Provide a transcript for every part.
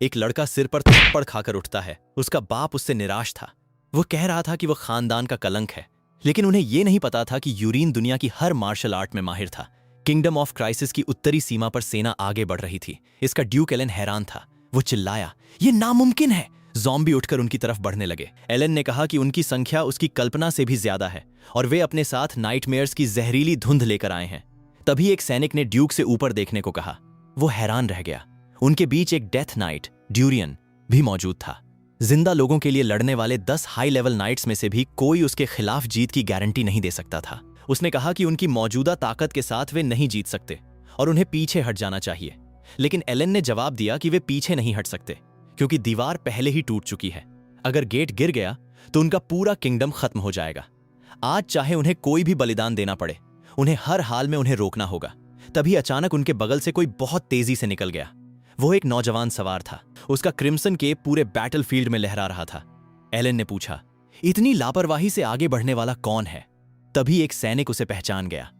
एक लड़का सिर पर थप्पड़ खाकर उठता है। उसका बाप उससे निराश था। वो कह रहा था कि वह खानदान का कलंक है, लेकिन उन्हें यह नहीं पता था कि यूरीन दुनिया की हर मार्शल आर्ट में माहिर था। किंगडम ऑफ क्राइसिस की उत्तरी सीमा पर सेना आगे बढ़ रही थी। इसका ड्यूक एलन हैरान था। वो चिल्लाया, "यह नामुमकिन है!" ज़ॉम्बी उठकर उनकी तरफ बढ़ने लगे। एलन ने कहा कि उनकी संख्या उसकी कल्पना से भी ज्यादा है और वे अपने साथ नाइटमेयर्स की जहरीली धुंध लेकर आए हैं। तभी एक सैनिक ने ड्यूक से ऊपर देखने को कहा। वो हैरान रह गया। उनके बीच एक डेथ नाइट ड्यूरियन भी मौजूद था। जिंदा लोगों के लिए लड़ने वाले 10 हाई लेवल नाइट्स में से भी कोई उसके खिलाफ जीत की गारंटी नहीं दे सकता था। उसने कहा कि उनकी मौजूदा ताकत के साथ वे नहीं जीत सकते और उन्हें पीछे हट जाना चाहिए। लेकिन एलन ने जवाब दिया कि वे पीछे नहीं हट सकते, क्योंकि दीवार पहले ही टूट चुकी है। अगर गेट गिर गया तो उनका पूरा किंगडम खत्म हो जाएगा। आज चाहे उन्हें कोई भी बलिदान देना पड़े, उन्हें हर हाल में उन्हें रोकना होगा। तभी अचानक उनके बगल से कोई बहुत तेजी से निकल गया। वो एक नौजवान सवार था। उसका क्रिम्सन केप पूरे बैटलफील्ड में लहरा रहा था। एलन ने पूछा, "इतनी लापरवाही से आगे बढ़ने वाला कौन है?" तभी एक सैनिक उसे पहचान गया।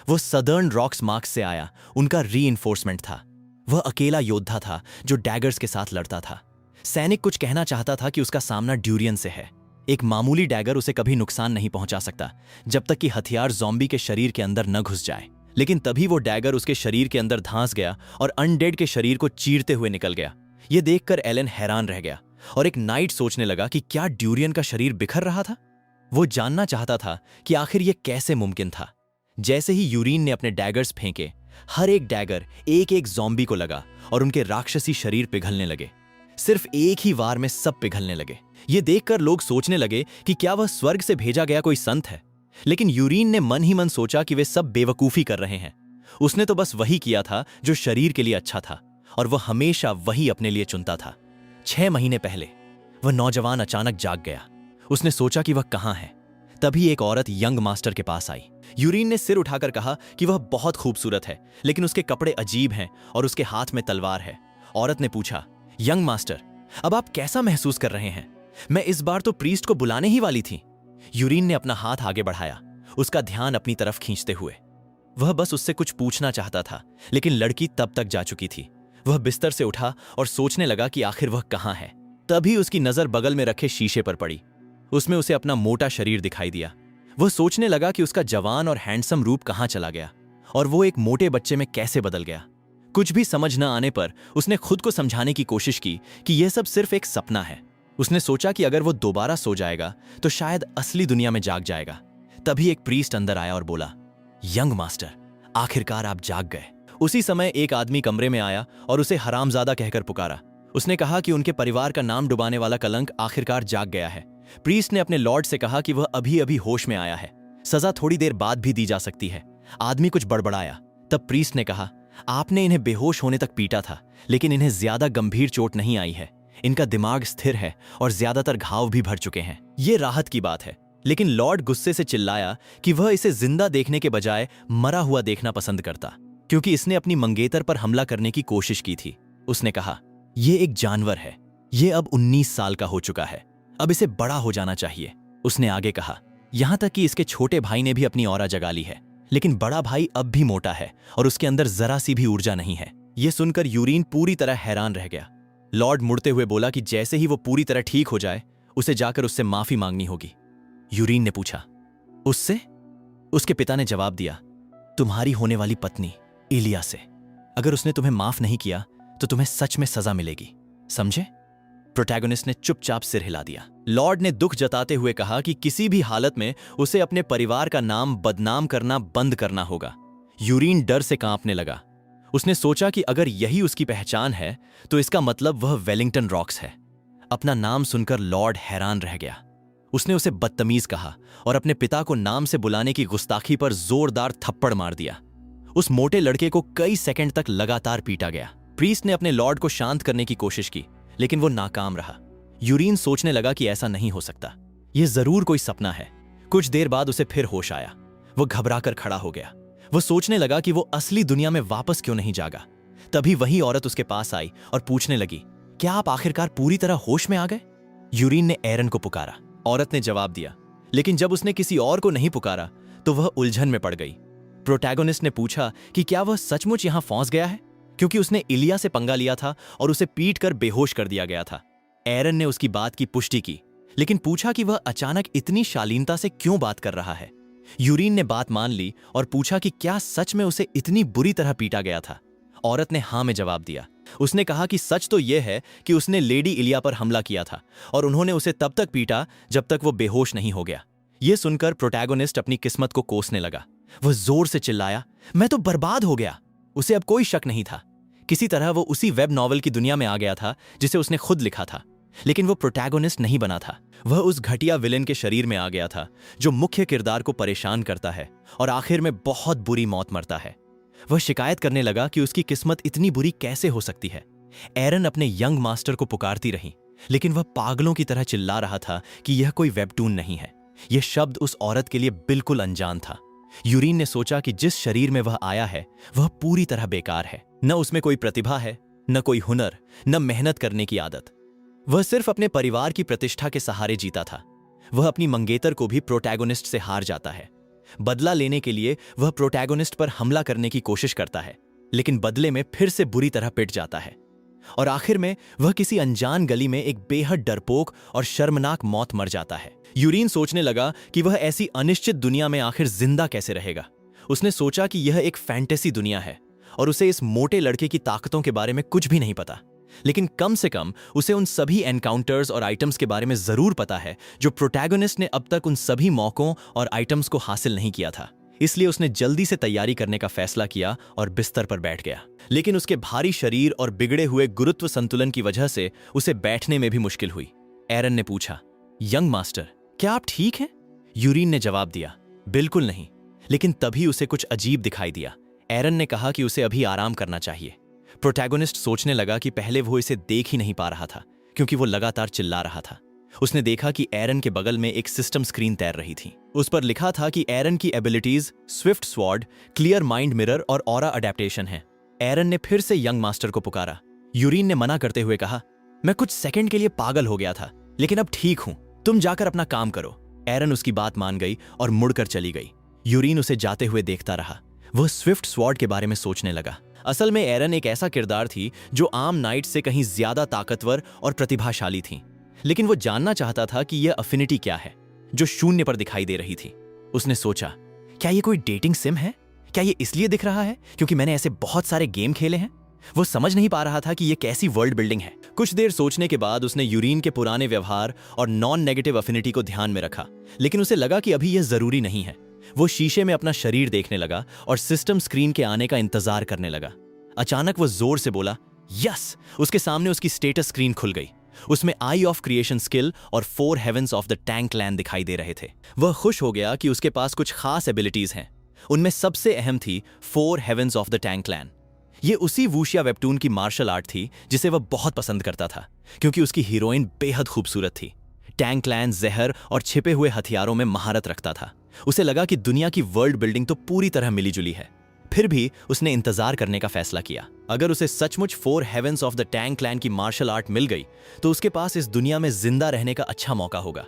वो सदर्न रॉक्स मार्क्स से आया, उनका रीइंफोर्समेंट था। वह अकेला योद्धा था जो डैगर्स के साथ लड़ता था। सैनिक कुछ कहना चाहता था कि उसका सामना ड्यूरियन से है। एक मामूली डैगर उसे कभी नुकसान नहीं पहुंचा सकता जब तक कि हथियार ज़ॉम्बी के शरीर के अंदर न घुस जाए। लेकिन तभी वो डैगर उसके शरीर के अंदर धंस गया और अनडेड के शरीर को चीरते हुए निकल गया। ये देखकर एलन हैरान रह गया और एक नाइट सोचने लगा कि क्या ड्यूरियन का शरीर बिखर रहा था। वो जानना चाहता था कि आखिर ये कैसे मुमकिन था। जैसे ही यूरीन ने अपने डैगर्स फेंके, हर एक डैगर एक एक ज़ॉम्बी को लगा और उनके राक्षसी शरीर पिघलने लगे। सिर्फ एक ही वार में सब पिघलने लगे। ये देखकर लोग सोचने लगे कि क्या वह स्वर्ग से भेजा गया कोई संत है। लेकिन यूरीन ने मन ही मन सोचा कि वे सब बेवकूफी कर रहे हैं। उसने तो बस वही किया था जो शरीर के लिए अच्छा था, और वह हमेशा वही अपने लिए चुनता था। 6 महीने पहले वह नौजवान अचानक जाग गया। उसने सोचा कि वह कहाँ है। तभी एक औरत यंग मास्टर के पास आई। यूरीन ने सिर उठाकर कहा कि वह बहुत खूबसूरत है, लेकिन उसके कपड़े अजीब हैं और उसके हाथ में तलवार है। औरत ने पूछा, "यंग मास्टर, अब आप कैसा महसूस कर रहे हैं? मैं इस बार तो प्रीस्ट को बुलाने ही वाली थी।" यूरीन ने अपना हाथ आगे बढ़ाया, उसका ध्यान अपनी तरफ खींचते हुए। वह बस उससे कुछ पूछना चाहता था, लेकिन लड़की तब तक जा चुकी थी। वह बिस्तर से उठा और सोचने लगा कि आखिर वह कहाँ है। तभी उसकी नजर बगल में रखे शीशे पर पड़ी। उसमें उसे अपना मोटा शरीर दिखाई दिया। वह सोचने लगा कि उसका जवान और हैंडसम रूप कहाँ चला गया और वो एक मोटे बच्चे में कैसे बदल गया। कुछ भी समझ न आने पर उसने खुद को समझाने की कोशिश की कि यह सब सिर्फ एक सपना है। उसने सोचा कि अगर वो दोबारा सो जाएगा तो शायद असली दुनिया में जाग जाएगा। तभी एक प्रीस्ट अंदर आया और बोला, "यंग मास्टर, आखिरकार आप जाग गए।" उसी समय एक आदमी कमरे में आया और उसे हरामजादा कहकर पुकारा। उसने कहा कि उनके परिवार का नाम डुबाने वाला कलंक आखिरकार जाग गया है। प्रीस्ट ने अपने लॉर्ड से कहा कि वह अभी अभी होश में आया है, सजा थोड़ी देर बाद भी दी जा सकती है। आदमी कुछ बड़बड़ाया। तब प्रीस्ट ने कहा, "आपने इन्हें बेहोश होने तक पीटा था, लेकिन इन्हें ज्यादा गंभीर चोट नहीं आई है। इनका दिमाग स्थिर है और ज्यादातर घाव भी भर चुके हैं। ये राहत की बात है।" लेकिन लॉर्ड गुस्से से चिल्लाया कि वह इसे जिंदा देखने के बजाय मरा हुआ देखना पसंद करता, क्योंकि इसने अपनी मंगेतर पर हमला करने की कोशिश की थी। उसने कहा, "यह एक जानवर है। यह अब 19 साल का हो चुका है। अब इसे बड़ा हो जाना चाहिए।" उसने आगे कहा, "यहां तक कि इसके छोटे भाई ने भी अपनी ऑरा जगा ली है, लेकिन बड़ा भाई अब भी मोटा है और उसके अंदर जरा सी भी ऊर्जा नहीं है।" यह सुनकर यूरीन पूरी तरह हैरान रह गया। लॉर्ड मुड़ते हुए बोला कि जैसे ही वो पूरी तरह ठीक हो जाए, उसे जाकर उससे माफी मांगनी होगी। यूरीन ने पूछा, "उससे?" उसके पिता ने जवाब दिया, "तुम्हारी होने वाली पत्नी इलिया से। अगर उसने तुम्हें माफ नहीं किया तो तुम्हें सच में सजा मिलेगी, समझे?" प्रोटैगनिस्ट ने चुपचाप सिर हिला दिया। लॉर्ड ने दुख जताते हुए कहा कि किसी भी हालत में उसे अपने परिवार का नाम बदनाम करना बंद करना होगा। यूरीन डर से कांपने लगा। उसने सोचा कि अगर यही उसकी पहचान है तो इसका मतलब वह वेलिंगटन रॉक्स है। अपना नाम सुनकर लॉर्ड हैरान रह गया। उसने उसे बदतमीज कहा और अपने पिता को नाम से बुलाने की गुस्ताखी पर जोरदार थप्पड़ मार दिया। उस मोटे लड़के को कई सेकंड तक लगातार पीटा गया। प्रीस्ट ने अपने लॉर्ड को शांत करने की कोशिश की, लेकिन वो नाकाम रहा। यूरीन सोचने लगा कि ऐसा नहीं हो सकता, यह जरूर कोई सपना है। कुछ देर बाद उसे फिर होश आया। वो घबराकर खड़ा हो गया। वो सोचने लगा कि वो असली दुनिया में वापस क्यों नहीं जागा। तभी वही औरत उसके पास आई और पूछने लगी, "क्या आप आखिरकार पूरी तरह होश में आ गए?" यूरीन ने एरन को पुकारा। औरत ने जवाब दिया, लेकिन जब उसने किसी और को नहीं पुकारा तो वह उलझन में पड़ गई। प्रोटैगनिस्ट ने पूछा कि क्या वह सचमुच यहां फंस गया है, क्योंकि उसने इलिया से पंगा लिया था और उसे पीट कर बेहोश कर दिया गया था। एरन ने उसकी बात की पुष्टि की, लेकिन पूछा कि वह अचानक इतनी शालीनता से क्यों बात कर रहा है। यूरीन ने बात मान ली और पूछा कि क्या सच में उसे इतनी बुरी तरह पीटा गया था। औरत ने हाँ में जवाब दिया। उसने कहा कि सच तो यह है कि उसने लेडी इलिया पर हमला किया था और उन्होंने उसे तब तक पीटा जब तक वो बेहोश नहीं हो गया। यह सुनकर प्रोटैगोनिस्ट अपनी किस्मत को कोसने लगा। वह जोर से चिल्लाया, मैं तो बर्बाद हो गया। उसे अब कोई शक नहीं था। किसी तरह वो उसी वेब नॉवल की दुनिया में आ गया था जिसे उसने खुद लिखा था, लेकिन वो प्रोटैगोनिस्ट नहीं बना था। वह उस घटिया विलेन के शरीर में आ गया था जो मुख्य किरदार को परेशान करता है और आखिर में बहुत बुरी मौत मरता है। वह शिकायत करने लगा कि उसकी किस्मत इतनी बुरी कैसे हो सकती है। एरन अपने यंग मास्टर को पुकारती रही, लेकिन वह पागलों की तरह चिल्ला रहा था कि यह कोई वेबटून नहीं है। यह शब्द उस औरत के लिए बिल्कुल अनजान था। यूरीन ने सोचा कि जिस शरीर में वह आया है वह पूरी तरह बेकार है। न उसमें कोई प्रतिभा है, न कोई हुनर, न मेहनत करने की आदत। वह सिर्फ अपने परिवार की प्रतिष्ठा के सहारे जीता था। वह अपनी मंगेतर को भी प्रोटैगोनिस्ट से हार जाता है। बदला लेने के लिए वह प्रोटैगोनिस्ट पर हमला करने की कोशिश करता है, लेकिन बदले में फिर से बुरी तरह पिट जाता है और आखिर में वह किसी अनजान गली में एक बेहद डरपोक और शर्मनाक मौत मर जाता है। यूरीन सोचने लगा कि वह ऐसी अनिश्चित दुनिया में आखिर जिंदा कैसे रहेगा। उसने सोचा कि यह एक फैंटेसी दुनिया है और उसे इस मोटे लड़के की ताकतों के बारे में कुछ भी नहीं पता, लेकिन कम से कम उसे उन सभी एनकाउंटर्स और आइटम्स के बारे में जरूर पता है जो प्रोटैगोनिस्ट ने अब तक उन सभी मौकों और आइटम्स को हासिल नहीं किया था। इसलिए उसने जल्दी से तैयारी करने का फैसला किया और बिस्तर पर बैठ गया। लेकिन उसके भारी शरीर और बिगड़े हुए गुरुत्व संतुलन की वजह से उसे बैठने में भी मुश्किल हुई। एरन ने पूछा, यंग मास्टर, क्या आप ठीक हैं? यूरीन ने जवाब दिया, बिल्कुल नहीं। लेकिन तभी उसे कुछ अजीब दिखाई दिया। एरन ने कहा कि उसे अभी आराम करना चाहिए। प्रोटैगोनिस्ट सोचने लगा कि पहले वो इसे देख ही नहीं पा रहा था क्योंकि वो लगातार चिल्ला रहा था। उसने देखा कि एरन के बगल में एक सिस्टम स्क्रीन तैर रही थी। उस पर लिखा था कि एरन की abilities Swift sword, clear mind mirror और ऑरा अडेप्टेशन है। एरन ने फिर से यंग मास्टर को पुकारा। यूरीन ने मना करते हुए कहा, मैं कुछ सेकंड के लिए पागल हो गया था, लेकिन अब ठीक हूं। तुम जाकर अपना काम करो। एरन उसकी बात मान गई और मुड़कर चली गई। यूरीन उसे जाते हुए देखता रहा। वह स्विफ्ट स्वॉर्ड के बारे में सोचने लगा। असल में एरन एक ऐसा किरदार थी जो आम नाइट से कहीं ज्यादा ताकतवर और प्रतिभाशाली थी, लेकिन वो जानना चाहता था कि यह अफिनिटी क्या है जो शून्य पर दिखाई दे रही थी। उसने सोचा, क्या ये कोई डेटिंग सिम है? क्या ये इसलिए दिख रहा है क्योंकि मैंने ऐसे बहुत सारे गेम खेले हैं? वो समझ नहीं पा रहा था कि ये कैसी वर्ल्ड बिल्डिंग है। कुछ देर सोचने के बाद उसने यूरीन के पुराने व्यवहार और नॉन नेगेटिव अफिनिटी को ध्यान में रखा, लेकिन उसे लगा कि अभी यह जरूरी नहीं है। वो शीशे में अपना शरीर देखने लगा और सिस्टम स्क्रीन के आने का इंतजार करने लगा। अचानक वो जोर से बोला, यस! उसके सामने उसकी स्टेटस स्क्रीन खुल गई। उसमें आई ऑफ क्रिएशन स्किल और 4 heavens of the tank clan दिखाई दे रहे थे। वह खुश हो गया कि उसके पास कुछ खास एबिलिटीज हैं। उनमें सबसे अहम थी 4 heavens of the tank clan. ये उसी वूशिया वेबटून की मार्शल आर्ट थी जिसे वह बहुत पसंद करता था, क्योंकि उसकी हीरोइन बेहद खूबसूरत थी। टैंक क्लैन जहर और छिपे हुए हथियारों में महारत रखता था। उसे लगा कि दुनिया की वर्ल्ड बिल्डिंग तो पूरी तरह मिलीजुली है। फिर भी उसने इंतजार करने का फैसला किया। अगर उसे सचमुच 4 heavens of the tank clan की मार्शल आर्ट मिल गई तो उसके पास इस दुनिया में जिंदा रहने का अच्छा मौका होगा।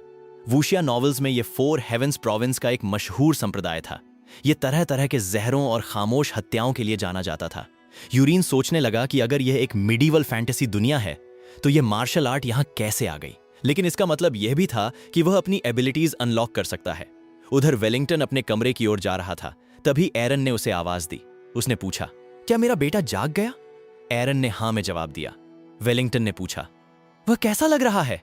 वूशिया नॉवेल्स में ये 4 हेवेंस प्रोविंस का एक मशहूर संप्रदाय था। ये तरह तरह के जहरों और खामोश हत्याओं के लिए जाना जाता था। यूरीन सोचने लगा कि अगर यह एक मिडीवल फैंटेसी दुनिया है तो यह मार्शल आर्ट यहाँ कैसे आ गई। लेकिन इसका मतलब यह भी था कि वह अपनी एबिलिटीज अनलॉक कर सकता है। उधर वेलिंगटन अपने कमरे की ओर जा रहा था। तभी एरन ने उसे आवाज दी। उसने पूछा, क्या मेरा बेटा जाग गया? एरन ने हाँ में जवाब दिया। वेलिंगटन ने पूछा, वह कैसा लग रहा है?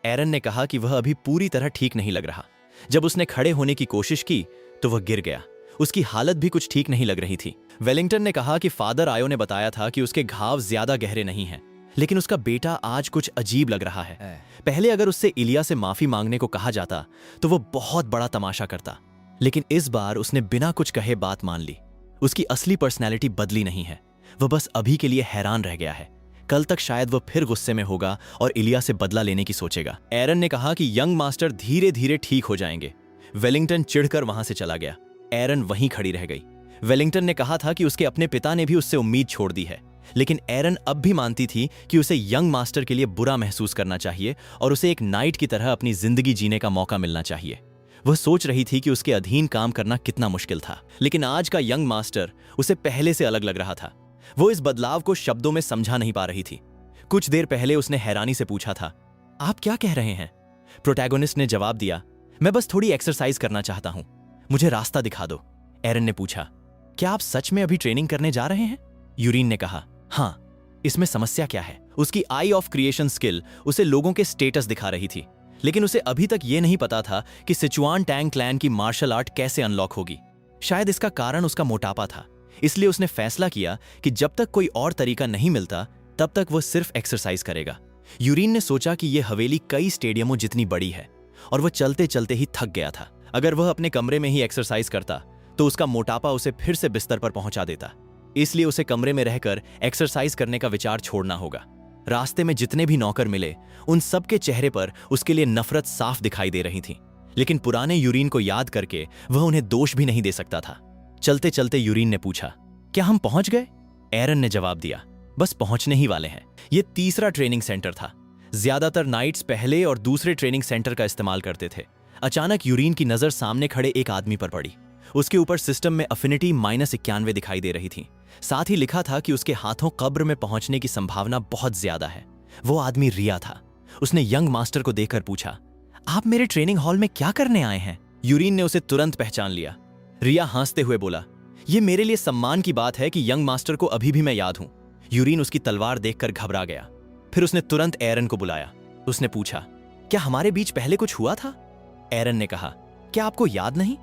एरन ने कहा कि वह अभी पूरी तरह ठीक नहीं लग रहा। जब उसने खड़े होने की कोशिश की तो वह गिर गया। उसकी हालत भी कुछ ठीक नहीं लग रही थी। वेलिंगटन ने कहा कि फादर आयो ने बताया था कि उसके घाव ज्यादा गहरे नहीं हैं, लेकिन उसका बेटा आज कुछ अजीब लग रहा है। पहले अगर उससे इलिया से माफी मांगने को कहा जाता तो वह बहुत बड़ा तमाशा करता, लेकिन इस बार उसने बिना कुछ कहे बात मान ली। उसकी असली पर्सनैलिटी बदली नहीं है। वह बस अभी के लिए हैरान रह गया है। कल तक शायद वह फिर गुस्से में होगा और इलिया से बदला लेने की सोचेगा। एरन ने कहा कि यंग मास्टर धीरे धीरे ठीक हो जाएंगे। वेलिंगटन चिढ़कर वहां से चला गया। एरन वहीं खड़ी रह गई। वेलिंगटन ने कहा था कि उसके अपने पिता ने भी उससे उम्मीद छोड़ दी है, लेकिन एरन अब भी मानती थी कि उसे यंग मास्टर के लिए बुरा महसूस करना चाहिए और उसे एक नाइट की तरह अपनी जिंदगी जीने का मौका मिलना चाहिए। वह सोच रही थी कि उसके अधीन काम करना कितना मुश्किल था, लेकिन आज का यंग मास्टर उसे पहले से अलग लग रहा था। वो इस बदलाव को शब्दों में समझा नहीं पा रही थी। कुछ देर पहले उसने हैरानी से पूछा था, आप क्या कह रहे हैं? प्रोटैगोनिस्ट ने जवाब दिया, मैं बस थोड़ी एक्सरसाइज करना चाहता हूं, मुझे रास्ता दिखा दो। एरन ने पूछा, क्या आप सच में अभी ट्रेनिंग करने जा रहे हैं? यूरीन ने कहा, हाँ। इसमें समस्या क्या है? उसकी आई ऑफ क्रिएशन स्किल उसे लोगों के स्टेटस दिखा रही थी, लेकिन उसे अभी तक यह नहीं पता था कि सिचुआन टैंग क्लैन की मार्शल आर्ट कैसे अनलॉक होगी। शायद इसका कारण उसका मोटापा था, इसलिए उसने फैसला किया कि जब तक कोई और तरीका नहीं मिलता तब तक वो सिर्फ एक्सरसाइज करेगा। यूरीन ने सोचा कि यह हवेली कई स्टेडियमों जितनी बड़ी है और वह चलते चलते ही थक गया था। अगर वह अपने कमरे में ही एक्सरसाइज करता तो उसका मोटापा उसे फिर से बिस्तर पर पहुंचा देता, इसलिए उसे कमरे में रहकर एक्सरसाइज करने का विचार छोड़ना होगा। रास्ते में जितने भी नौकर मिले उन सबके चेहरे पर उसके लिए नफरत साफ दिखाई दे रही थी, लेकिन पुराने यूरीन को याद करके वह उन्हें दोष भी नहीं दे सकता था। चलते चलते यूरीन ने पूछा, क्या हम पहुंच गए? एरन ने जवाब दिया, बस पहुंचने ही वाले हैं। यह तीसरा ट्रेनिंग सेंटर था। ज्यादातर नाइट्स पहले और दूसरे ट्रेनिंग सेंटर का इस्तेमाल करते थे। अचानक यूरीन की नजर सामने खड़े एक आदमी पर पड़ी। उसके ऊपर सिस्टम में अफिनिटी -91 दिखाई दे रही थी। साथ ही लिखा था कि उसके हाथों कब्र में पहुंचने की संभावना बहुत ज्यादा है। वो आदमी रिया था। उसने यंग मास्टर को देखकर पूछा, आप मेरे ट्रेनिंग हॉल में क्या करने आए हैं? यूरीन ने उसे तुरंत पहचान लिया। रिया हंसते हुए बोला, यह मेरे लिए सम्मान की बात है कि यंग मास्टर को अभी भी मैं याद हूं। यूरीन उसकी तलवार देखकर घबरा गया। फिर उसने तुरंत एरन को बुलाया। उसने पूछा, क्या हमारे बीच पहले कुछ हुआ था? एरन ने कहा, क्या आपको याद नहीं?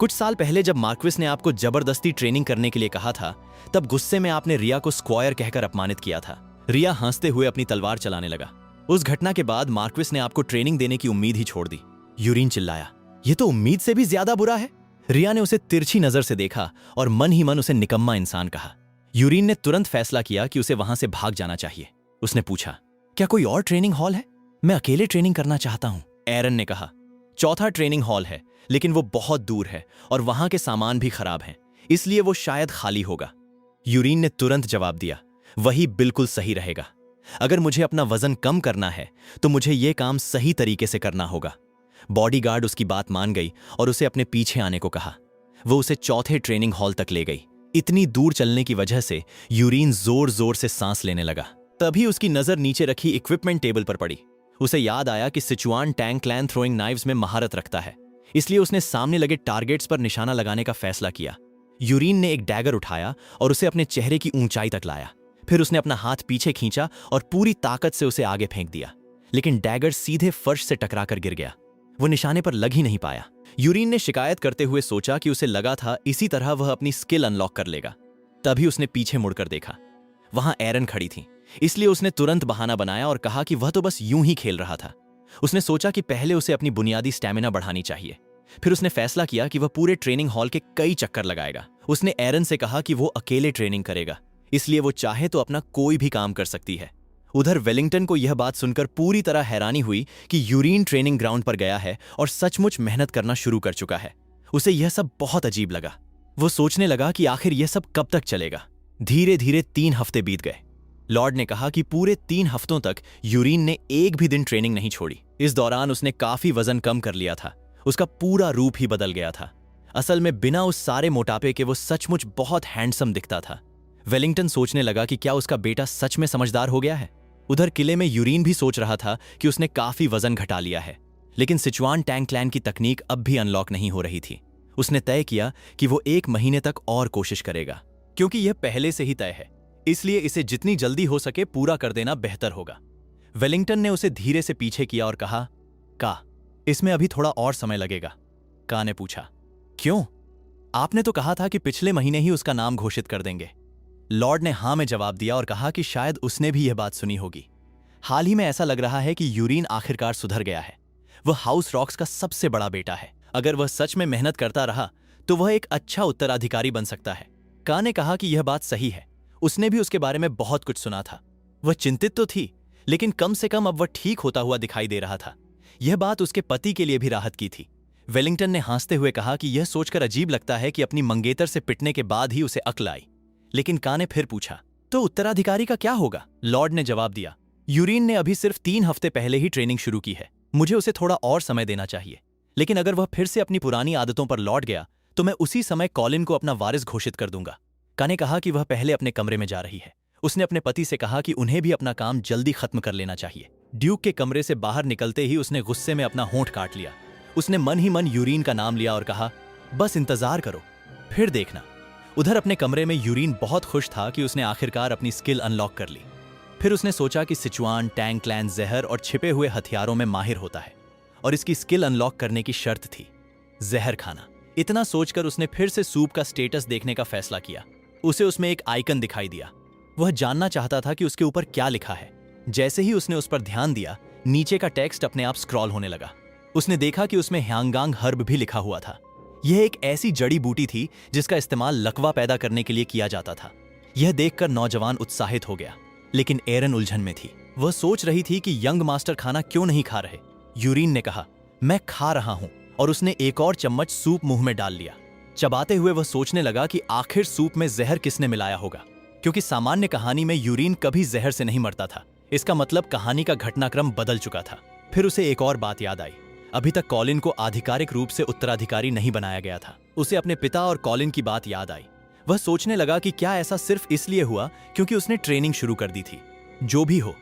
कुछ साल पहले जब मार्क्विस ने आपको जबरदस्ती ट्रेनिंग करने के लिए कहा था, तब गुस्से में आपने रिया को स्क्वायर कहकर अपमानित किया था। रिया हंसते हुए अपनी तलवार चलाने लगा। उस घटना के बाद मार्क्विस ने आपको ट्रेनिंग देने की उम्मीद ही छोड़ दी। यूरीन चिल्लाया, यह तो उम्मीद से भी ज्यादा बुरा है। रिया ने उसे तिरछी नजर से देखा और मन ही मन उसे निकम्मा इंसान कहा। यूरीन ने तुरंत फैसला किया कि उसे वहां से भाग जाना चाहिए। उसने पूछा, क्या कोई और ट्रेनिंग हॉल है? मैं अकेले ट्रेनिंग करना चाहता हूं। एरन ने कहा, चौथा ट्रेनिंग हॉल है, लेकिन वो बहुत दूर है और वहां के सामान भी खराब हैं, इसलिए वो शायद खाली होगा। यूरीन ने तुरंत जवाब दिया, वही बिल्कुल सही रहेगा। अगर मुझे अपना वजन कम करना है तो मुझे यह काम सही तरीके से करना होगा। बॉडीगार्ड उसकी बात मान गई और उसे अपने पीछे आने को कहा। वो उसे चौथे ट्रेनिंग हॉल तक ले गई। इतनी दूर चलने की वजह से यूरीन जोर जोर से सांस लेने लगा। तभी उसकी नजर नीचे रखी इक्विपमेंट टेबल पर पड़ी। उसे याद आया कि Sichuan Tang clan throwing knives में महारत रखता है, इसलिए उसने सामने लगे टारगेट्स पर निशाना लगाने का फैसला किया। यूरीन ने एक डैगर उठाया और उसे अपने चेहरे की ऊंचाई तक लाया। फिर उसने अपना हाथ पीछे खींचा और पूरी ताकत से उसे आगे फेंक दिया, लेकिन डैगर सीधे फर्श से टकराकर गिर गया। वो निशाने पर लग ही नहीं पाया। यूरीन ने शिकायत करते हुए सोचा कि उसे लगा था इसी तरह वह अपनी स्किल अनलॉक कर लेगा। तभी उसने पीछे मुड़कर देखा, वहां एरन खड़ी थी, इसलिए उसने तुरंत बहाना बनाया और कहा कि वह तो बस यूं ही खेल रहा था। उसने सोचा कि पहले उसे अपनी बुनियादी स्टैमिना बढ़ानी चाहिए। फिर उसने फैसला किया कि वह पूरे ट्रेनिंग हॉल के कई चक्कर लगाएगा। उसने एरन से कहा कि वो अकेले ट्रेनिंग करेगा, इसलिए वो चाहे तो अपना कोई भी काम कर सकती है। उधर वेलिंगटन को यह बात सुनकर पूरी तरह हैरानी हुई कि यूरीन ट्रेनिंग ग्राउंड पर गया है और सचमुच मेहनत करना शुरू कर चुका है। उसे यह सब बहुत अजीब लगा। वो सोचने लगा कि आखिर यह सब कब तक चलेगा। धीरे धीरे 3 हफ्ते बीत गए। लॉर्ड ने कहा कि पूरे 3 हफ्तों तक यूरीन ने एक भी दिन ट्रेनिंग नहीं छोड़ी। इस दौरान उसने काफी वजन कम कर लिया था। उसका पूरा रूप ही बदल गया था। असल में बिना उस सारे मोटापे के वो सचमुच बहुत हैंडसम दिखता था। वेलिंगटन सोचने लगा कि क्या उसका बेटा सच में समझदार हो गया है। उधर किले में यूरीन भी सोच रहा था कि उसने काफी वजन घटा लिया है, लेकिन सिचुआन टैंग क्लैन की तकनीक अब भी अनलॉक नहीं हो रही थी। उसने तय किया कि वो 1 महीने तक और कोशिश करेगा, क्योंकि यह पहले से ही तय है, इसलिए इसे जितनी जल्दी हो सके पूरा कर देना बेहतर होगा। वेलिंगटन ने उसे धीरे से पीछे किया और कहा, का इसमें अभी थोड़ा और समय लगेगा। का ने पूछा, क्यों? आपने तो कहा था कि पिछले महीने ही उसका नाम घोषित कर देंगे। लॉर्ड ने हां में जवाब दिया और कहा कि शायद उसने भी यह बात सुनी होगी। हाल ही में ऐसा लग रहा है कि यूरीन आखिरकार सुधर गया है। वह हाउस रॉक्स का सबसे बड़ा बेटा है। अगर वह सच में मेहनत करता रहा तो वह एक अच्छा उत्तराधिकारी बन सकता है। का ने कहा कि यह बात सही है। उसने भी उसके बारे में बहुत कुछ सुना था। वह चिंतित तो थी, लेकिन कम से कम अब वह ठीक होता हुआ दिखाई दे रहा था। यह बात उसके पति के लिए भी राहत की थी। वेलिंगटन ने हंसते हुए कहा कि यह सोचकर अजीब लगता है कि अपनी मंगेतर से पिटने के बाद ही उसे अक्ल आई। लेकिन का ने फिर पूछा, तो उत्तराधिकारी का क्या होगा? लॉर्ड ने जवाब दिया, यूरीन ने अभी सिर्फ 3 हफ्ते पहले ही ट्रेनिंग शुरू की है। मुझे उसे थोड़ा और समय देना चाहिए, लेकिन अगर वह फिर से अपनी पुरानी आदतों पर लौट गया तो मैं उसी समय कॉलिन को अपना वारिस घोषित कर दूंगा। का ने कहा कि वह पहले अपने कमरे में जा रही है। उसने अपने पति से कहा कि उन्हें भी अपना काम जल्दी खत्म कर लेना चाहिए। ड्यूक के कमरे से बाहर निकलते ही उसने गुस्से में अपना होंठ काट लिया। उसने मन ही मन यूरीन का नाम लिया और कहा, बस इंतजार करो, फिर देखना। उधर अपने कमरे में यूरीन बहुत खुश था कि उसने आखिरकार अपनी स्किल अनलॉक कर ली। फिर उसने सोचा कि सिचुआन टैंग क्लैन जहर और छिपे हुए हथियारों में माहिर होता है और इसकी स्किल अनलॉक करने की शर्त थी जहर खाना। इतना सोचकर उसने फिर से सूप का स्टेटस देखने का फैसला किया। उसे उसमें एक आइकन दिखाई दिया। वह जानना चाहता था कि उसके ऊपर क्या लिखा है। जैसे ही उसने उस पर ध्यान दिया, नीचे का टेक्स्ट अपने आप स्क्रॉल होने लगा। उसने देखा कि उसमें ह्यांगांग हर्ब भी लिखा हुआ था। यह एक ऐसी जड़ी बूटी थी जिसका इस्तेमाल लकवा पैदा करने के लिए किया जाता था। यह देखकर नौजवान उत्साहित हो गया, लेकिन एरन उलझन में थी। वह सोच रही थी कि यंग मास्टर खाना क्यों नहीं खा रहे। यूरीन ने कहा, मैं खा रहा हूं, और उसने एक और चम्मच सूप मुंह में डाल लिया। चबाते हुए वह सोचने लगा कि आखिर सूप में जहर किसने मिलाया होगा, क्योंकि सामान्य कहानी में यूरीन कभी जहर से नहीं मरता था। इसका मतलब कहानी का घटनाक्रम बदल चुका था। फिर उसे एक और बात याद आई। अभी तक कॉलिन को आधिकारिक रूप से उत्तराधिकारी नहीं बनाया गया था। उसे अपने पिता और कॉलिन की बात याद आई। वह सोचने लगा कि क्या ऐसा सिर्फ इसलिए हुआ क्योंकि उसने ट्रेनिंग शुरू कर दी थी। जो भी हो,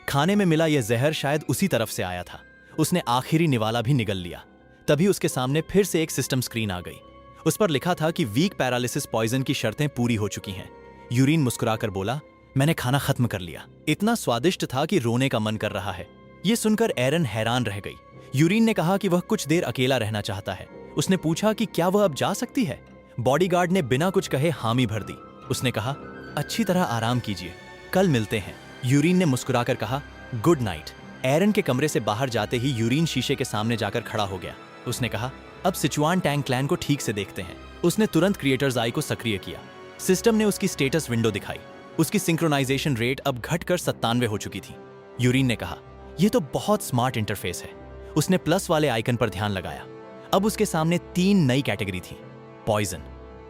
खाने में मिला यह जहर शायद उसी तरफ से आया था। उसने आखिरी निवाला भी निगल लिया। तभी उसके सामने फिर से एक सिस्टम स्क्रीन आ गई। उस पर लिखा था कि वीक पैरालिसिस पॉइजन की शर्तें पूरी हो चुकी हैं। यूरीन मुस्कुराकर बोला, मैंने खाना खत्म कर लिया। इतना स्वादिष्ट था कि रोने का मन कर रहा है। यह सुनकर एरन हैरान रह गई। यूरीन ने कहा कि वह कुछ देर अकेला रहना चाहता है। उसने पूछा कि क्या वह अब जा सकती है। बॉडीगार्ड ने बिना कुछ कहे हामी भर दी। उसने कहा, अच्छी तरह आराम कीजिए, कल मिलते हैं। यूरीन ने मुस्कुराकर कहा, गुड नाइट। एरन के कमरे से बाहर जाते ही यूरीन शीशे के सामने जाकर खड़ा हो गया। उसने कहा, अब सिचुआन टैंग क्लैन को ठीक से देखते हैं। उसने तुरंत क्रिएटर्स आई को सक्रिय किया। सिस्टम ने उसकी स्टेटस विंडो दिखाई। उसकी सिंक्रोनाइजेशन रेट अब घटकर 97 हो चुकी थी। यूरीन ने कहा, यह तो बहुत स्मार्ट इंटरफेस है। उसने प्लस वाले आइकन पर ध्यान लगाया। अब उसके सामने 3 नई कैटेगरी थी, पॉइजन,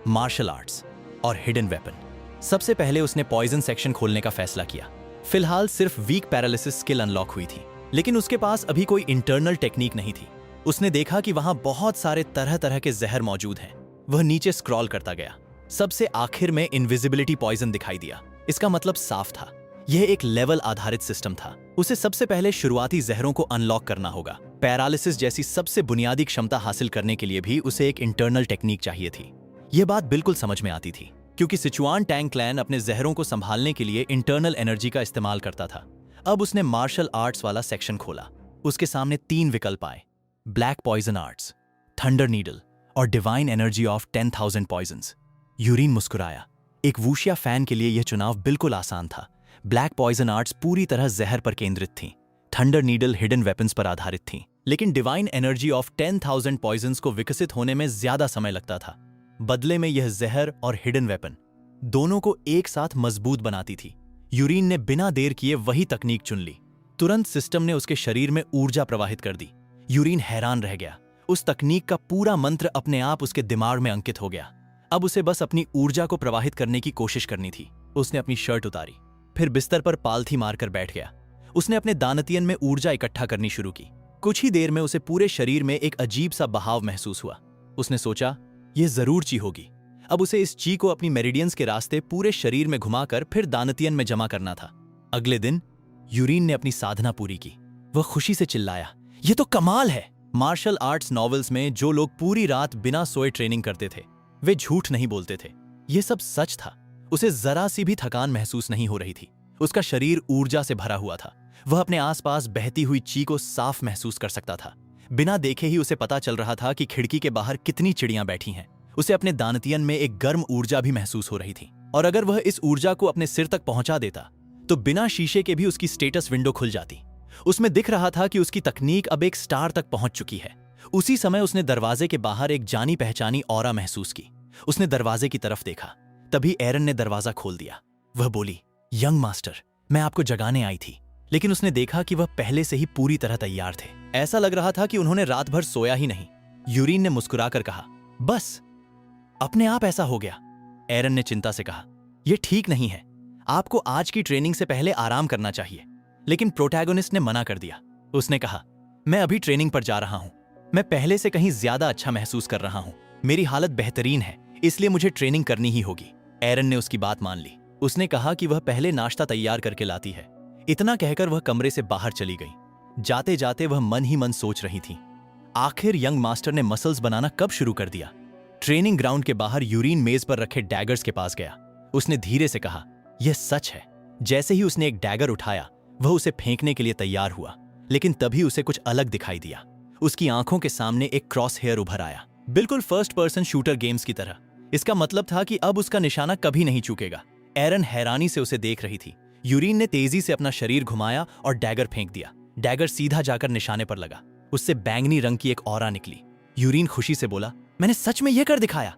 मार्शल आर्ट्स और हिडन वेपन। सबसे पहले उसने पॉइजन सेक्शन खोलने का फैसला किया। फिलहाल सिर्फ वीक पैरालिसिस स्किल अनलॉक हुई थी, लेकिन उसके पास अभी कोई इंटरनल टेक्निक नहीं थी। उसने देखा कि वहां बहुत सारे तरह तरह के जहर मौजूद हैं। वह नीचे स्क्रॉल करता गया। सबसे आखिर में इनविजिबिलिटी पॉइजन दिखाई दिया। इसका मतलब साफ था, यह एक लेवल आधारित सिस्टम था। उसे सबसे पहले शुरुआती जहरों को अनलॉक करना होगा। पैरालिसिस जैसी सबसे बुनियादी क्षमता हासिल करने के लिए भी उसे एक इंटरनल टेक्निक चाहिए थी। यह बात बिल्कुल समझ में आती थी, क्योंकि सिचुआन टैंग क्लैन अपने जहरों को संभालने के लिए इंटरनल एनर्जी का इस्तेमाल करता था। अब उसने मार्शल आर्ट्स वाला सेक्शन खोला। उसके सामने 3 विकल्प आए, black poison arts, thunder needle और डिवाइन एनर्जी ऑफ 10,000 पॉइजन्स। यूरीन मुस्कुराया। एक वूशिया फैन के लिए यह चुनाव बिल्कुल आसान था। ब्लैक पॉइजन आर्ट्स पूरी तरह जहर पर केंद्रित थी। थंडर नीडल हिडन वेपन्स पर आधारित थी, लेकिन डिवाइन एनर्जी ऑफ 10,000 पॉइजन्स को विकसित होने में ज्यादा समय लगता था। बदले में यह जहर और हिडन वेपन दोनों को एक साथ मजबूत बनाती थी। यूरीन ने बिना देर किए वही तकनीक चुन ली। तुरंत सिस्टम ने उसके शरीर में ऊर्जा प्रवाहित कर दी। यूरीन हैरान रह गया। उस तकनीक का पूरा मंत्र अपने आप उसके दिमाग में अंकित हो गया। अब उसे बस अपनी ऊर्जा को प्रवाहित करने की कोशिश करनी थी। उसने अपनी शर्ट उतारी, फिर बिस्तर पर पालथी मारकर बैठ गया। उसने अपने दानतियन में ऊर्जा इकट्ठा करनी शुरू की। कुछ ही देर में उसे पूरे शरीर में एक अजीब सा बहाव महसूस हुआ। उसने सोचा, यह जरूर ची होगी। अब उसे इस ची को अपनी मेरिडियंस के रास्ते पूरे शरीर में घुमाकर फिर दानतियन में जमा करना था। अगले दिन यूरीन ने अपनी साधना पूरी की। वह खुशी से चिल्लाया, यह तो कमाल है। मार्शल आर्ट्स नॉवेल्स में जो लोग पूरी रात बिना सोए ट्रेनिंग करते थे, वे झूठ नहीं बोलते थे। यह सब सच था। उसे जरा सी भी थकान महसूस नहीं हो रही थी। उसका शरीर ऊर्जा से भरा हुआ था। वह अपने आसपास बहती हुई ची को साफ महसूस कर सकता था। बिना देखे ही उसे पता चल रहा था कि खिड़की के बाहर कितनी चिड़ियां बैठी हैं। उसे अपने दानतियन में एक गर्म ऊर्जा भी महसूस हो रही थी, और अगर वह इस ऊर्जा को अपने सिर तक पहुंचा देता तो बिना शीशे के भी उसकी स्टेटस विंडो खुल जाती। उसमें दिख रहा था कि उसकी तकनीक अब एक स्टार तक पहुंच चुकी है। उसी समय उसने दरवाजे के बाहर एक जानी पहचानी ऑरा महसूस की। उसने दरवाजे की तरफ देखा। तभी एरन ने दरवाजा खोल दिया। वह बोली, यंग मास्टर, मैं आपको जगाने आई थी। लेकिन उसने देखा कि वह पहले से ही पूरी तरह तैयार थे। ऐसा लग रहा था कि उन्होंने रात भर सोया ही नहीं। यूरीन ने मुस्कुराकर कहा, बस अपने आप ऐसा हो गया। एरन ने चिंता से कहा, यह ठीक नहीं है। आपको आज की ट्रेनिंग से पहले आराम करना चाहिए। लेकिन प्रोटैगोनिस्ट ने मना कर दिया। उसने कहा, मैं अभी ट्रेनिंग पर जा रहा हूं। मैं पहले से कहीं ज्यादा अच्छा महसूस कर रहा हूं। मेरी हालत बेहतरीन है, इसलिए मुझे ट्रेनिंग करनी ही होगी। एरन ने उसकी बात मान ली। उसने कहा कि वह पहले नाश्ता तैयार करके लाती है। इतना कहकर वह कमरे से बाहर चली गई। जाते जाते वह मन ही मन सोच रही थी, आखिर यंग मास्टर ने मसल्स बनाना कब शुरू कर दिया। ट्रेनिंग ग्राउंड के बाहर यूरिन मेज पर रखे डैगर्स के पास गया। उसने धीरे से कहा, यह सच है। जैसे ही उसने एक डैगर उठाया, वह उसे फेंकने के लिए तैयार हुआ, लेकिन तभी उसे कुछ अलग दिखाई दिया। उसकी आंखों के सामने एक क्रॉस हेयर उभर आया, बिल्कुल फर्स्ट पर्सन शूटर गेम्स की तरह। इसका मतलब था कि अब उसका निशाना कभी नहीं चूकेगा। एरन हैरानी से उसे देख रही थी। यूरिन ने तेजी से अपना शरीर घुमाया और डैगर फेंक दिया। डैगर सीधा जाकर निशाने पर लगा। उससे बैंगनी रंग की एक ऑरा निकली। यूरिन खुशी से बोला, मैंने सच में यह कर दिखाया।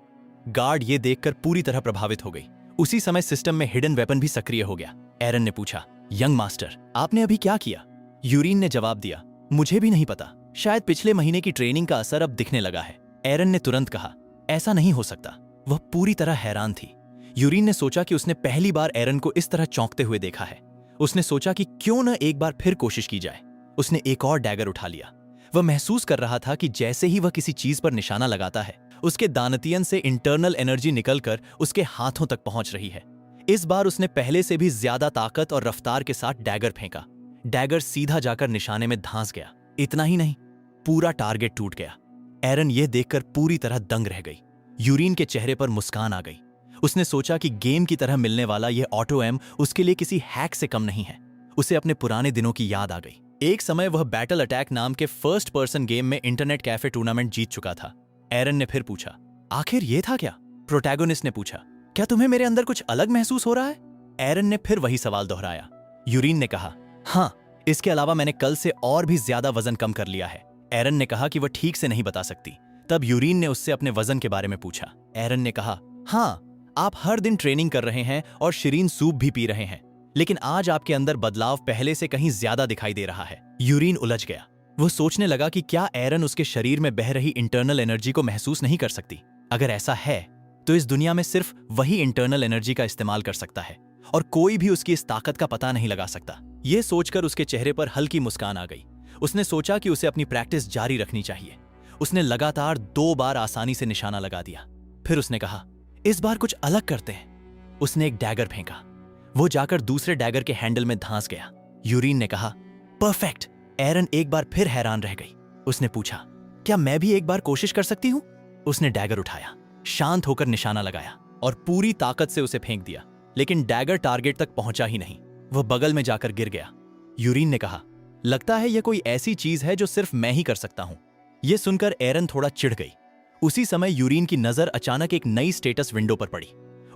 गार्ड ये देखकर पूरी तरह प्रभावित हो गई। उसी समय सिस्टम में हिडन वेपन भी सक्रिय हो गया। एरन ने पूछा, यंग मास्टर, आपने अभी क्या किया? यूरिन ने जवाब दिया, मुझे भी नहीं पता। शायद पिछले महीने की ट्रेनिंग का असर अब दिखने लगा है। एरन ने तुरंत कहा, ऐसा नहीं हो सकता। वह पूरी तरह हैरान थी। यूरिन ने सोचा कि उसने पहली बार एरन को इस तरह चौंकते हुए देखा है। उसने सोचा कि क्यों न एक बार फिर कोशिश की जाए। उसने एक और डैगर उठा लिया। वह महसूस कर रहा था कि जैसे ही वह किसी चीज पर निशाना लगाता है, उसके दानतियन से इंटरनल एनर्जी निकलकर उसके हाथों तक पहुंच रही है। इस बार उसने पहले से भी ज्यादा ताकत और रफ्तार के साथ डैगर फेंका। डैगर सीधा जाकर निशाने में धंस गया। इतना ही नहीं, पूरा टारगेट टूट गया। एरन यह देखकर पूरी तरह दंग रह गई। यूरिन के चेहरे पर मुस्कान आ गई। उसने सोचा कि गेम की तरह मिलने वाला यह ऑटो एम उसके लिए किसी हैक से कम नहीं है। उसे अपने पुराने दिनों की याद आ गई। एक समय वह बैटल अटैक नाम के फर्स्ट पर्सन गेम में इंटरनेट कैफे टूर्नामेंट जीत चुका था। एरन ने फिर पूछा, आखिर ये था क्या? प्रोटैगोनिस्ट ने पूछा, क्या तुम्हें मेरे अंदर कुछ अलग महसूस हो रहा है? एरन ने फिर वही सवाल दोहराया। यूरिन ने कहा, हाँ, इसके अलावा मैंने कल से और भी ज्यादा वजन कम कर लिया है। एरन ने कहा कि वह ठीक से नहीं बता सकती। तब यूरिन ने उससे अपने वजन के बारे में पूछा। एरन ने कहा, हाँ, आप हर दिन ट्रेनिंग कर रहे हैं और शीरीन सूप भी पी रहे हैं, लेकिन आज आपके अंदर बदलाव पहले से कहीं ज्यादा दिखाई दे रहा है। यूरिन उलझ गया। वह सोचने लगा कि क्या एरन उसके शरीर में बह रही इंटरनल एनर्जी को महसूस नहीं कर सकती। अगर ऐसा है तो इस दुनिया में सिर्फ वही इंटरनल एनर्जी का इस्तेमाल कर सकता है और कोई भी उसकी इस ताकत का पता नहीं लगा सकता। यह सोचकर उसके चेहरे पर हल्की मुस्कान आ गई। उसने सोचा कि उसे अपनी प्रैक्टिस जारी रखनी चाहिए। उसने लगातार 2 बार आसानी से निशाना लगा दिया। फिर उसने कहा, इस बार कुछ अलग करते हैं। उसने एक डैगर फेंका। वो जाकर दूसरे डैगर के हैंडल में धंस गया। यूरिन ने कहा, परफेक्ट। एरन एक बार फिर हैरान रह गई। उसने पूछा, क्या मैं भी एक बार कोशिश कर सकती हूं? उसने डैगर उठाया, शांत होकर निशाना लगाया और पूरी ताकत से उसे फेंक दिया, लेकिन डैगर टारगेट तक पहुंचा ही नहीं। वह बगल में जाकर गिर गया। यूरिन ने कहा, लगता है यह कोई ऐसी चीज है जो सिर्फ मैं ही कर सकता हूं। यह सुनकर एरन थोड़ा चिढ़ गई। उसी समय यूरिन की नजर अचानक एक नई स्टेटस विंडो पर पड़ी।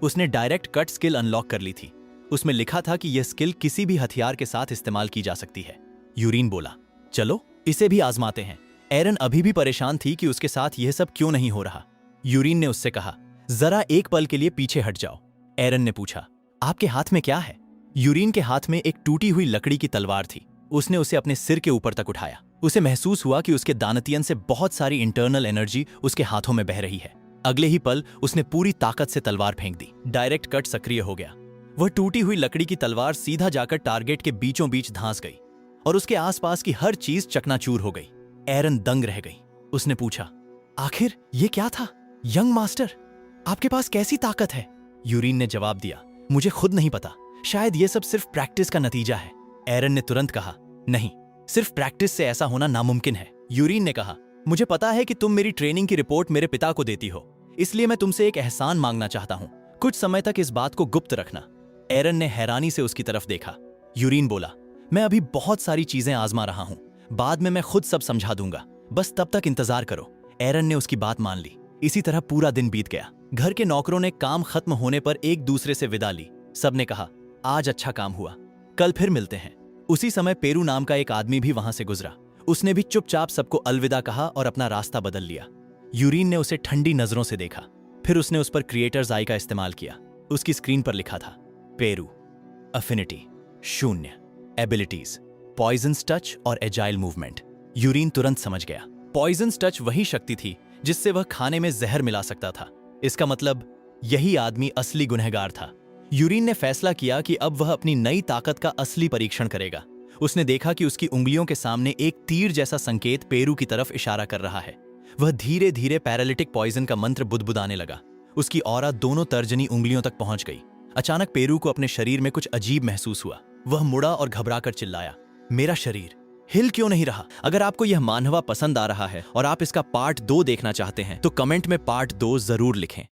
उसने डायरेक्ट कट स्किल अनलॉक कर ली थी। उसमें लिखा था कि यह स्किल किसी भी हथियार के साथ इस्तेमाल की जा सकती है। यूरिन बोला, चलो इसे भी आजमाते हैं। एरन अभी भी परेशान थी कि उसके साथ यह सब क्यों नहीं हो रहा। यूरिन ने उससे कहा, जरा एक पल के लिए पीछे हट जाओ। एरन ने पूछा, आपके हाथ में क्या है? यूरिन के हाथ में एक टूटी हुई लकड़ी की तलवार थी। उसने उसे अपने सिर के ऊपर तक उठाया। उसे महसूस हुआ कि उसके दानतियन से बहुत सारी इंटरनल एनर्जी उसके हाथों में बह रही है। अगले ही पल उसने पूरी ताकत से तलवार फेंक दी। डायरेक्ट कट सक्रिय हो गया। वह टूटी हुई लकड़ी की तलवार सीधा जाकर टारगेट के बीचों बीच धंस गई और उसके आसपास की हर चीज चकनाचूर हो गई। एरन दंग रह गई। उसने पूछा, आखिर ये क्या था? यंग मास्टर, आपके पास कैसी ताकत है? यूरिन ने जवाब दिया, मुझे खुद नहीं पता। शायद ये सब सिर्फ प्रैक्टिस का नतीजा है। एरन ने तुरंत कहा, नहीं, सिर्फ प्रैक्टिस से ऐसा होना नामुमकिन है। यूरिन ने कहा, मुझे पता है कि तुम मेरी ट्रेनिंग की रिपोर्ट मेरे पिता को देती हो, इसलिए मैं तुमसे एक एहसान मांगना चाहता हूं। कुछ समय तक इस बात को गुप्त रखना। एरन ने हैरानी से उसकी तरफ देखा। यूरिन बोला, मैं अभी बहुत सारी चीजें आजमा रहा हूं, बाद में मैं खुद सब समझा दूंगा, बस तब तक इंतजार करो। एरन ने उसकी बात मान ली। इसी तरह पूरा दिन बीत गया। घर के नौकरों ने काम खत्म होने पर एक दूसरे से विदा ली। सबने कहा, आज अच्छा काम हुआ, कल फिर मिलते हैं। उसी समय पेरू नाम का एक आदमी भी वहां से गुजरा। उसने भी चुपचाप सबको अलविदा कहा और अपना रास्ता बदल लिया। यूरिन ने उसे ठंडी नजरों से देखा। फिर उसने उस पर क्रिएटर्स आई का इस्तेमाल किया। उसकी स्क्रीन पर लिखा था, Peru, affinity 0, abilities, poisons touch और एजाइल मूवमेंट। यूरिन तुरंत समझ गया। पॉइजन्स टच वही शक्ति थी जिससे वह खाने में जहर मिला सकता था। इसका मतलब यही आदमी असली गुनहगार था। यूरिन ने फैसला किया कि अब वह अपनी नई ताकत का असली परीक्षण करेगा। उसने देखा कि उसकी उंगलियों के सामने एक तीर जैसा संकेत पेरू की तरफ इशारा कर रहा है। वह धीरे धीरे पैरालिटिक पॉइजन का मंत्र बुदबुदाने लगा। उसकी ऑरा दोनों तर्जनी उंगलियों तक पहुंच गई। अचानक पेरू को अपने शरीर में कुछ अजीब महसूस हुआ। वह मुड़ा और घबराकर चिल्लाया, मेरा शरीर हिल क्यों नहीं रहा? अगर आपको यह मानहवा पसंद आ रहा है और आप इसका पार्ट 2 देखना चाहते हैं तो कमेंट में पार्ट 2 जरूर लिखें।